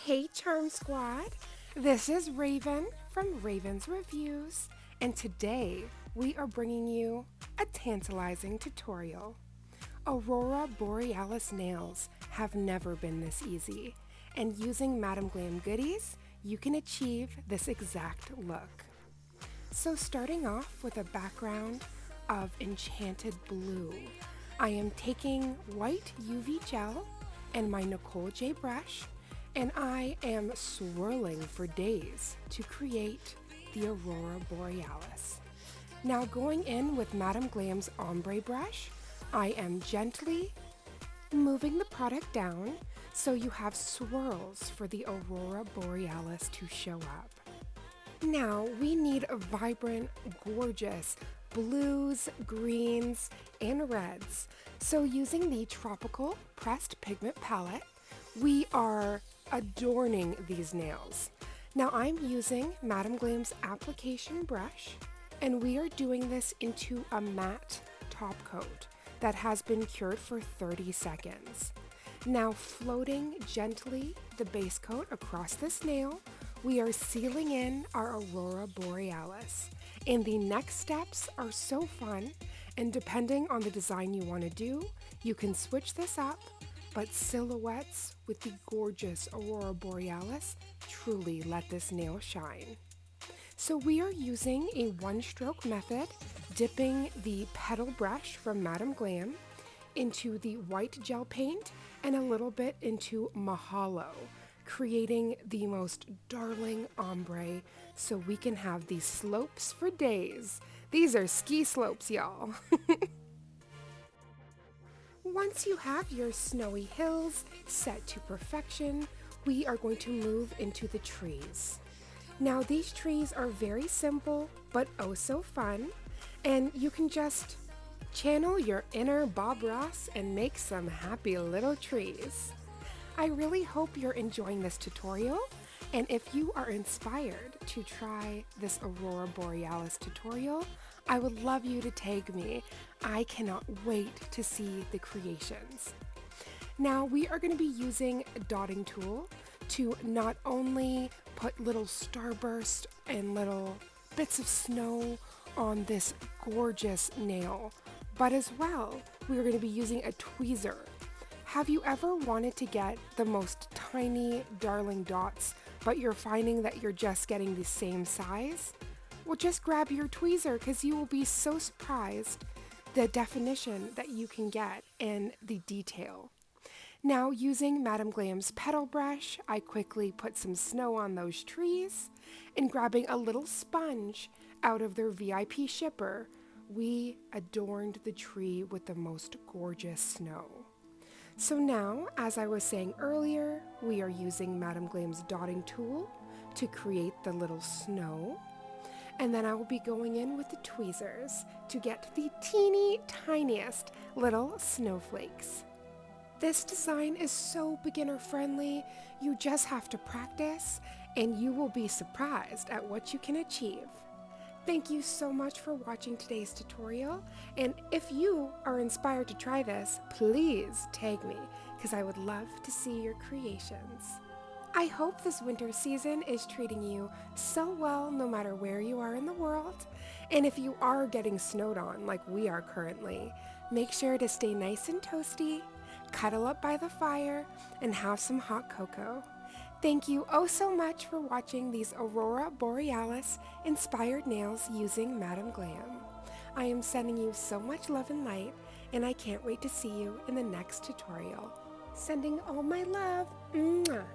Hey Charm Squad, this is Raven from Raven's Reviews, and today we are bringing you a tantalizing tutorial. Aurora Borealis nails have never been this easy, and using Madam Glam goodies, you can achieve this exact look. So starting off with a background of Enchanted Blue, I am taking white UV gel and my Nicole J brush, and I am swirling for days to create the Aurora Borealis. Now going in with Madam Glam's ombre brush, I am gently moving the product down so you have swirls for the Aurora Borealis to show up. Now we need a vibrant, gorgeous blues, greens, and reds. So using the Tropical Pressed Pigment Palette, we are adorning these nails. Now I'm using Madam Glam's application brush, and we are doing this into a matte top coat that has been cured for 30 seconds. Now floating gently the base coat across this nail, we are sealing in our Aurora Borealis. And the next steps are so fun, and depending on the design you want to do, you can switch this up, but silhouettes with the gorgeous Aurora Borealis truly let this nail shine. So we are using a one-stroke method, dipping the petal brush from Madam Glam into the white gel paint and a little bit into Mahalo, creating the most darling ombre so we can have these slopes for days. These are ski slopes, y'all. Once you have your snowy hills set to perfection, we are going to move into the trees. Now these trees are very simple, but oh so fun, and you can just channel your inner Bob Ross and make some happy little trees. I really hope you're enjoying this tutorial, and if you are inspired to try this Aurora Borealis tutorial, I would love you to tag me. I cannot wait to see the creations. Now we are going to be using a dotting tool to not only put little starburst and little bits of snow on this gorgeous nail, but as well, we are going to be using a tweezer. Have you ever wanted to get the most tiny, darling dots, but you're finding that you're just getting the same size? Well, just grab your tweezer because you will be so surprised the definition that you can get and the detail. Now, using Madam Glam's petal brush, I quickly put some snow on those trees, and grabbing a little sponge out of their VIP shipper, we adorned the tree with the most gorgeous snow. So now, as I was saying earlier, we are using Madam Glam's dotting tool to create the little snow. And then I will be going in with the tweezers to get the teeny tiniest little snowflakes. This design is so beginner friendly, you just have to practice and you will be surprised at what you can achieve. Thank you so much for watching today's tutorial, and if you are inspired to try this, please tag me because I would love to see your creations. I hope this winter season is treating you so well no matter where you are in the world, and if you are getting snowed on like we are currently, make sure to stay nice and toasty, cuddle up by the fire, and have some hot cocoa. Thank you oh so much for watching these Aurora Borealis inspired nails using Madam Glam. I am sending you so much love and light, and I can't wait to see you in the next tutorial. Sending all my love. Mwah.